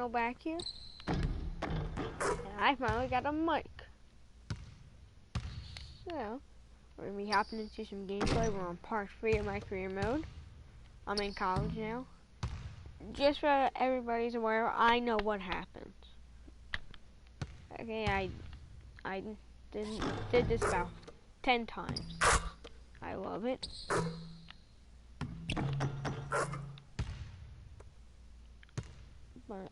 channel back here. And I finally got a mic. So, we're going to be hopping into some gameplay. We're on part 3 of my career mode. I'm in college now. Just so everybody's aware, I know what happens. Okay, I did this about 10 times. I love it. But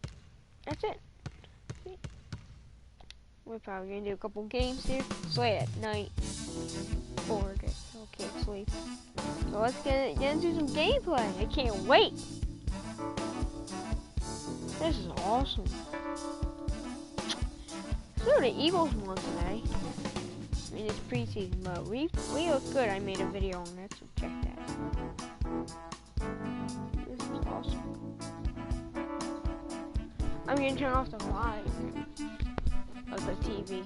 that's it. We're probably gonna do a couple games here. It's late at night. Bored. I can't sleep. So let's get into some gameplay. I can't wait. This is awesome. So the Eagles won today. I mean, it's preseason, but we look good. I made a video on it, so check that. This is awesome. I'm gonna turn off the light of the TV.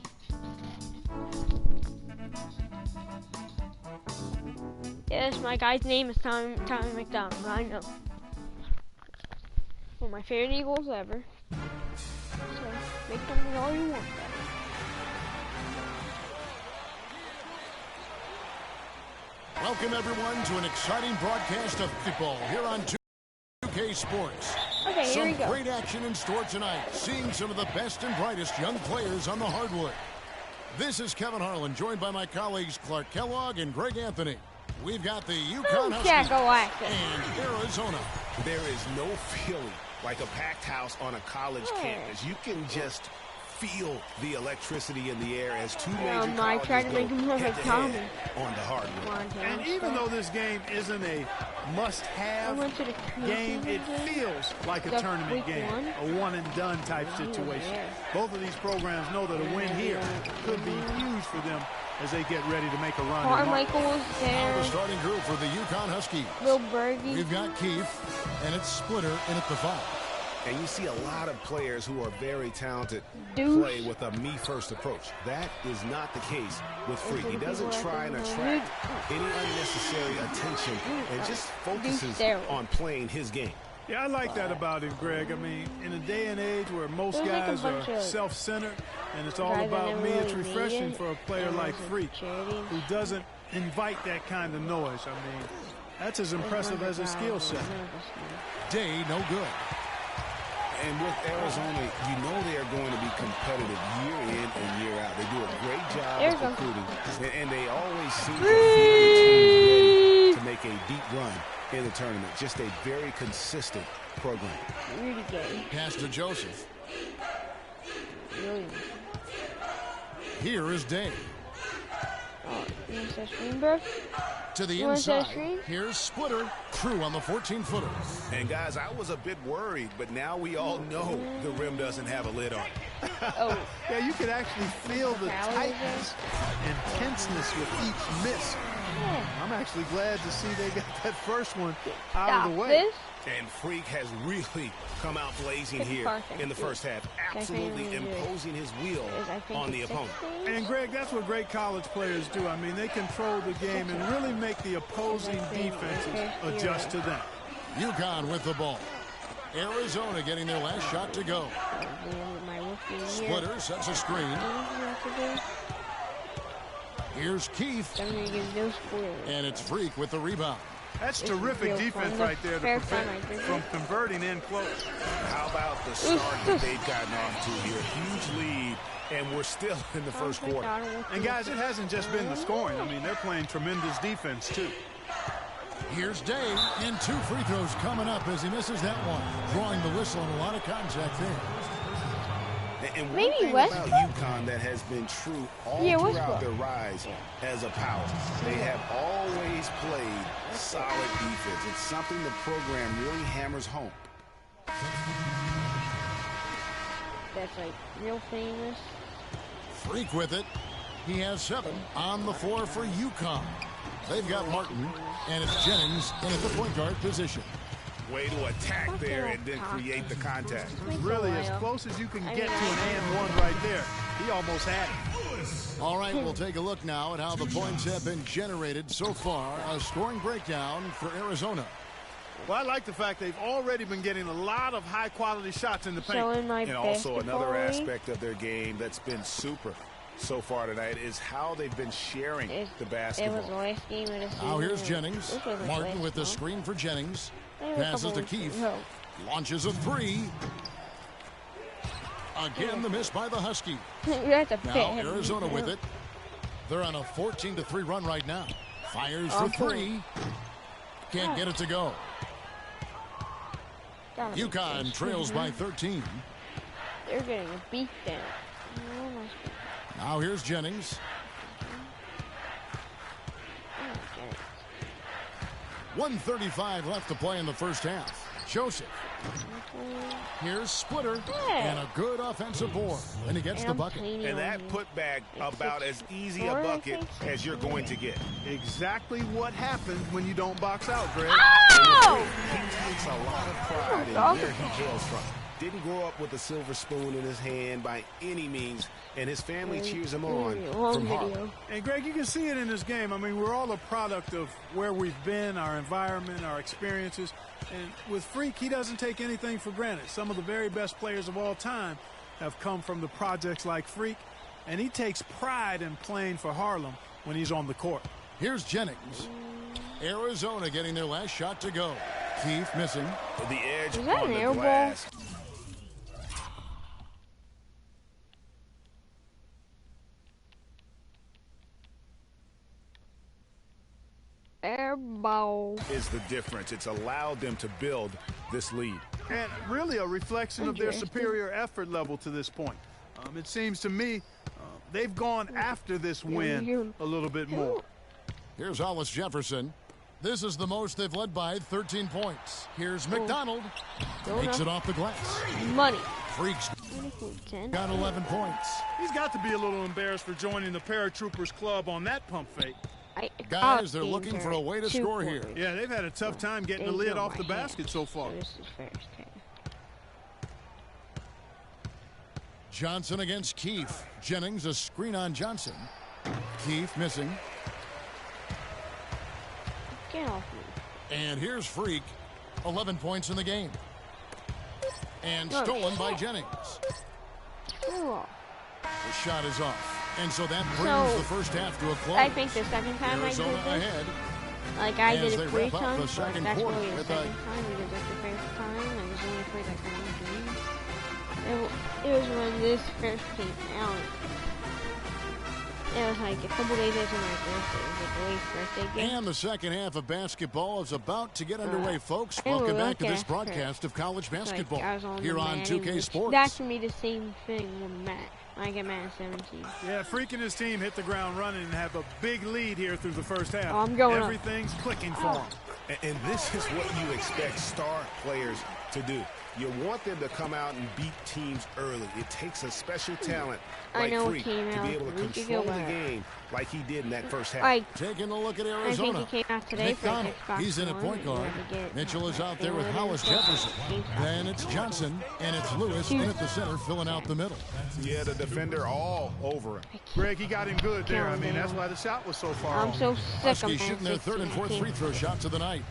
Yes, my guy's name is Tommy McDonald. I know. One of my favorite Eagles ever. So make fun of me all you want. Welcome everyone to an exciting broadcast of football here on 2K Sports. Okay, here we go. Some great action in store tonight, seeing some of the best and brightest young players on the hardwood. This is Kevin Harlan, joined by my colleagues Clark Kellogg and Greg Anthony. We've got the UConn Huskies and Arizona. There is no feeling like a packed house on a college campus. You can just feel the electricity in the air as two major colleges go head-to-head on the hardwood. And even though this game isn't a must-have game, it feels like a tournament game, a one-and-done type situation. Both of these programs know that a win here could be huge for them as they get ready to make a run. Carmichael's there. The starting group for the UConn Huskies. Will Berge. We've got Keith, and it's Splitter in at the 5. And you see a lot of players who are very talented play with a me-first approach. That is not the case with Freak. He doesn't try and attract any unnecessary attention and just focuses on playing his game. Yeah, I like that about him, Greg. I mean, in a day and age where most guys are self-centered and it's all about me, it's refreshing for a player like Freak who doesn't invite that kind of noise. I mean, that's as impressive as his skill set. Day no good. And with Arizona, you know they are going to be competitive year in and year out. They do a great job of recruiting, and they always seem to feel the team ready to make a deep run in the tournament. Just a very consistent program. Pass to Joseph. Here is Day. To the inside. Here's Splitter. True on the 14-footer. And guys, I was a bit worried, but now we all know the rim doesn't have a lid on it. Yeah, you could actually feel the tightness and tenseness with each miss. I'm actually glad to see they got that first one out of the way. And Freak has really come out blazing here in the first half, absolutely imposing his will on the opponent. And, Greg, that's what great college players do. I mean, they control the game and really make the opposing defenses adjust to them. UConn with the ball. Arizona getting their last shot to go. Splitter sets a screen. Here's Keith. And it's Freak with the rebound. That's terrific defense right there to prevent from converting in close. How about the start that they've gotten off to here? Huge lead, and we're still in the first quarter. And, guys, it hasn't just been the scoring. I mean, they're playing tremendous defense, too. Here's Day, and 2 free throws coming up as he misses that one. Drawing the whistle and a lot of contact there. And one thing about UConn that has been true all throughout their rise as a power, they have always played solid defense. It's something the program really hammers home. That's like real famous. Freak with it. He has 7 on the floor for UConn. They've got Martin, and it's Jennings in at the point guard position. Way to attack there and then create the contact. Really, as close as you can get to an and one right there. He almost had it. All right, we'll take a look now at how the points have been generated so far. A scoring breakdown for Arizona. Well, I like the fact they've already been getting a lot of high-quality shots in the paint. And also another aspect of their game that's been super so far tonight is how they've been sharing the basketball. It was the last game of the season. Now here's Jennings. Martin with the screen for Jennings. Passes to Keefe. Launches a three. Again, the miss by the Husky. Now Arizona with it. They're on a 14-3 run right now. Fires for three. Can't get it to go. UConn trails by 13. They're getting a beat down. Now here's Jennings. 1:35 left to play in the first half. Joseph. Here's Splitter. And a good offensive board. And he gets the bucket. And that putback about as easy a bucket as you're going to get. Exactly what happens when you don't box out, Greg. Oh! He takes a lot of pride in where he hails from. Didn't grow up with a silver spoon in his hand by any means, and his family cheers him on from Harlem. And Greg, you can see it in this game. I mean, we're all a product of where we've been, our environment, our experiences. And with Freak, he doesn't take anything for granted. Some of the very best players of all time have come from the projects like Freak, and he takes pride in playing for Harlem when he's on the court. Here's Jennings. Arizona getting their last shot to go. Keefe missing. The edge on the glass. Air ball is the difference. It's allowed them to build this lead. And really a reflection of their superior effort level to this point. It seems to me they've gone after this win a little bit more. Here's Hollis Jefferson. This is the most they've led by 13 points. Here's McDonald. Takes it off the glass. Money. Freaks got 11 points. He's got to be a little embarrassed for joining the Paratroopers Club on that pump fake. Guys, they're looking for a way to score here. Yeah, they've had a tough time getting the lid off the basket so far. Johnson against Keefe. Jennings, a screen on Johnson. Keefe missing. Get off me. And here's Freak. 11 points in the game. And stolen by Jennings. The shot is off. And so that brings the first half to a close. I think the second time Arizona I did this, ahead. like I did it 3 times, the second that's quarter really the second time because that's the first time I was only played like 1 game. It was when this first came out. It was like a couple days after my birthday. It was like the late birthday game. And the second half of basketball is about to get underway, folks. Welcome back to this broadcast of college basketball here on 2K Sports. That's for me the same thing with Matt. I get mad at 17. Yeah, Freak and his team hit the ground running and have a big lead here through the first half. Oh, I'm going Everything's clicking for them. And this is what you expect star players to do. You want them to come out and beat teams early. It takes a special talent like Freak to be able to control the game like he did in that first half. Taking a look at Arizona. I think he came out today for he's in at point guard. Mitchell is out there with Hollis Jefferson. Then it's Johnson, and it's Lewis in at the center, filling out the middle. Yeah, the defender all over him. Greg, he got him good there. I mean, that's why the shot was so far I'm off. so sick Huskies shooting their 3rd and 4th free throw shots of the night.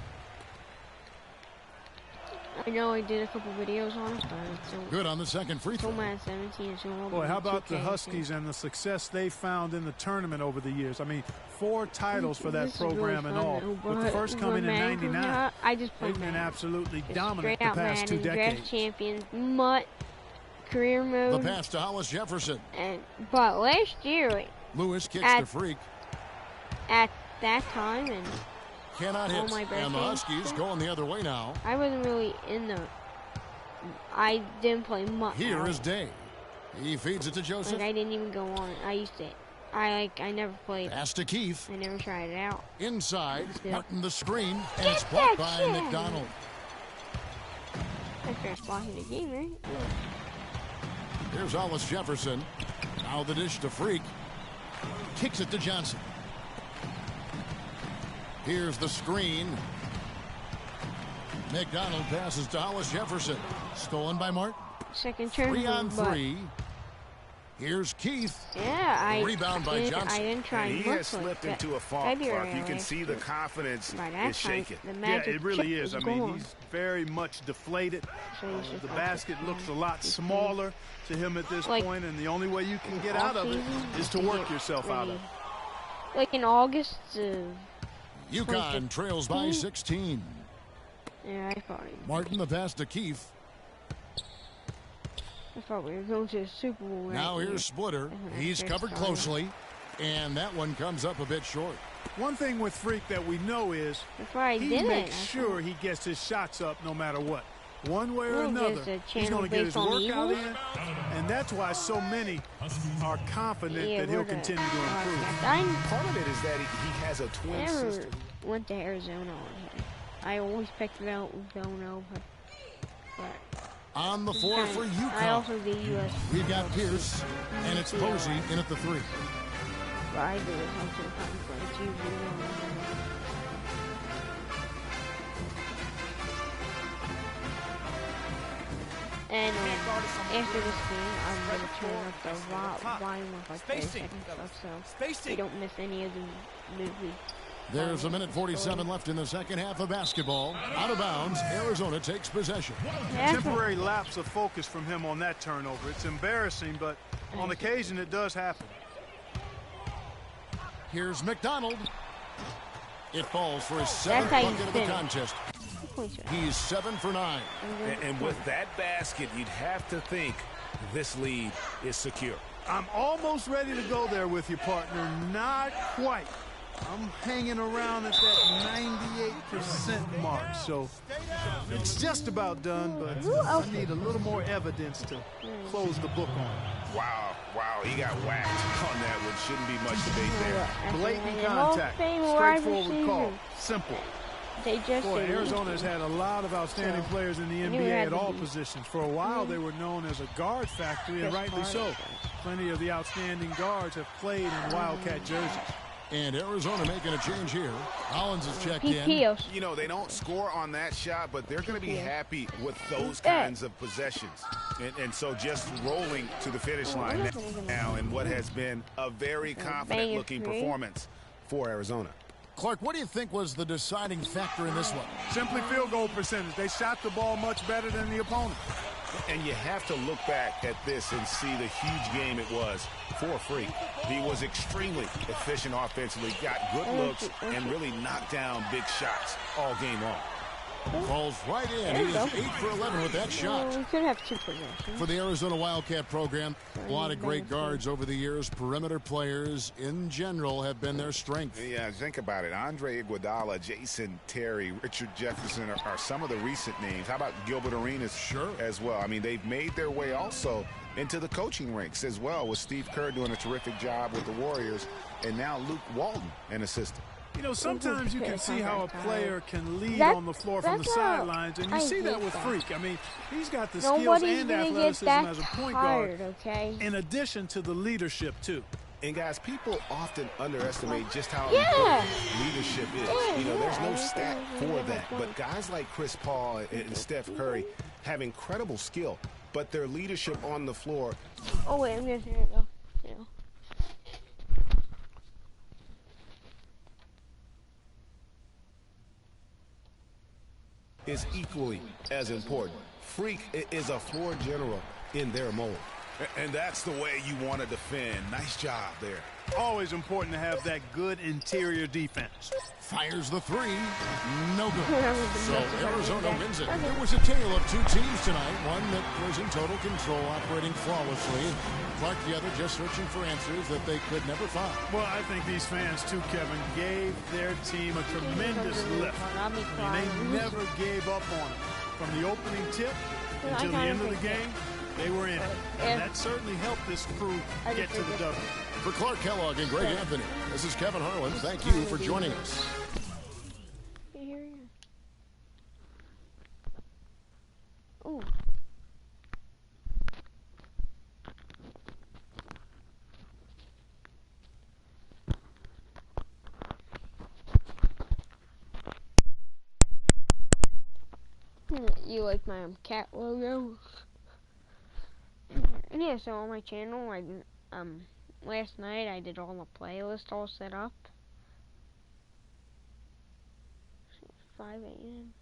I know I did a couple videos on it, but it's good on the second free throw. Mad 17. Boy, how about the Huskies and the success they found in the tournament over the years? I mean, 4 titles for that program and all. With the first coming in '99, they've been absolutely dominant the past 2 decades. Draft champions, Mutt, career mode. The pass to Hollis Jefferson. But last year, Lewis kicks to Freak. At that time, and cannot hit. And the Huskies going the other way now. I wasn't really I didn't play much. Here is Day. He feeds it to Joseph. Like I didn't even go on it. I used to. I never played. Pass to Keefe. I never tried it out. Inside, Martin the screen, and it's blocked by McDonald. That's first block in the game, right? Yeah. Here's Hollis Jefferson. Now the dish to Freak. Kicks it to Johnson. Here's the screen. McDonald passes to Hollis Jefferson. Stolen by Martin. Second turn. 3 on 3. Here's Keith. Yeah, Rebound by Johnson. I didn't try and he has slipped into a funk, Clark. You can see the confidence is shaking. Yeah, it really is. I mean, he's very much deflated. The basket looks a lot smaller to him at this point, and the only way you can get out of it is to work yourself out of it. Like in August. UConn trails by 16. Yeah, I thought. Martin the pass to Keith. I thought we were going to the Super Bowl. Now here's Splitter. He's covered closely, and that one comes up a bit short. One thing with Freak that we know is he makes sure he gets his shots up no matter what. One way or another, he's going to get his workout in, and that's why so many are confident that he'll continue to improve. Part of it is that he has a twin sister. Went to Arizona already. I always picked Villanova, but on the floor for UConn. I also did US. We've got Pierce, and it's Posey in at the 3. But I did it sometimes, but it's usually and after this game, I'm going to turn up the volume of like 30 seconds so we don't miss any of the movie. There's a minute 47 left in the second half of basketball. Out of bounds, Arizona takes possession. Temporary lapse of focus from him on that turnover. It's embarrassing, but on occasion it does happen. Here's McDonald. It falls for his 7th bucket of the contest. He's 7 for 9. And with that basket, you'd have to think this lead is secure. I'm almost ready to go there with you, partner. Not quite. I'm hanging around at that 98% mark, so it's just about done, but I need a little more evidence to close the book on it. Wow, he got whacked on that one. Shouldn't be much debate there. Blatant contact, straightforward call, simple. Boy, Arizona has had a lot of outstanding players in the NBA at all positions. For a while, they were known as a guard factory, and rightly so. Plenty of the outstanding guards have played in Wildcat jerseys. And Arizona making a change here. Hollins is checked in. You know, they don't score on that shot, but they're going to be happy with those kinds of possessions. And so just rolling to the finish line now in what has been a very confident-looking performance for Arizona. Clark, what do you think was the deciding factor in this one? Simply field goal percentage. They shot the ball much better than the opponent. And you have to look back at this and see the huge game it was for Freak. He was extremely efficient offensively, got good looks, and really knocked down big shots all game long. Falls right in. He is 8 for 11 with that shot. We could have 2 possessions. For the Arizona Wildcat program, a lot of great guards over the years. Perimeter players in general have been their strength. Yeah, think about it. Andre Iguodala, Jason Terry, Richard Jefferson are some of the recent names. How about Gilbert Arenas as well? I mean, they've made their way also into the coaching ranks as well, with Steve Kerr doing a terrific job with the Warriors, and now Luke Walton, an assistant. You know, sometimes you can see how a player can lead on the floor from the sidelines, and you see that with Freak. I mean, he's got the skills and athleticism as a point guard, in addition to the leadership, too. And, guys, people often underestimate just how important leadership is. You know, there's no stat for that. But guys like Chris Paul and Steph Curry have incredible skill, but their leadership on the floor. Oh, wait, I'm going to go. Yeah. Is equally as important. Freak is a floor general in their mold. And that's the way you want to defend. Nice job there. Always important to have that good interior defense. Fires the 3. No good. So Arizona wins it. There was a tale of 2 teams tonight. One that was in total control, operating flawlessly. Clark, the other, just searching for answers that they could never find. Well, I think these fans, too, Kevin, gave their team a tremendous lift. I mean, they never gave up on it. From the opening tip until the end of the game, they were in it. And that certainly helped this crew get to the W. For Clark Kellogg and Greg Anthony, this is Kevin Harlan. Thank you for joining us. Ooh. You like my cat logo? Yeah, so on my channel, last night I did all the playlists all set up. 5 a.m.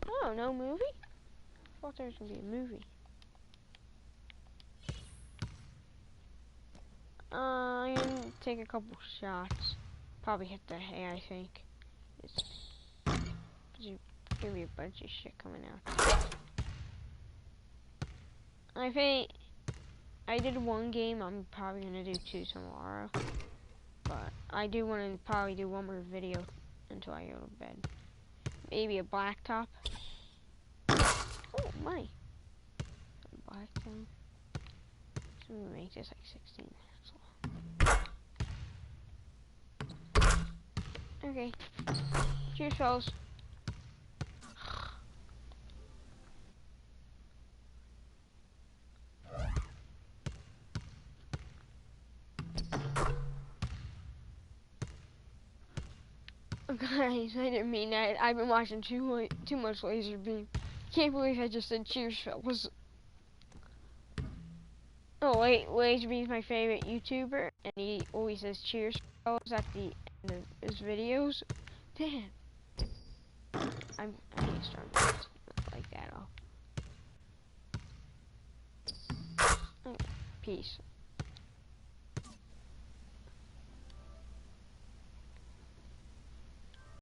Oh, no movie? I thought there was gonna be a movie. I'm gonna take a couple shots. Probably hit the hay, I think. There's gonna be a bunch of shit coming out. I think I did 1 game. I'm probably gonna do 2 tomorrow. But I do want to probably do 1 more video until I go to bed. Maybe a blacktop. Oh, money. Blacktop. So we make this like 16 minutes long. Okay. Cheers, fellas. Guys, I didn't mean that. I've been watching too much Laser Beam. Can't believe I just said cheers, fellas. Oh wait, Laser Beam's my favorite YouTuber, and he always says cheers, fellas at the end of his videos. Damn. I need to start like that off. Oh, peace.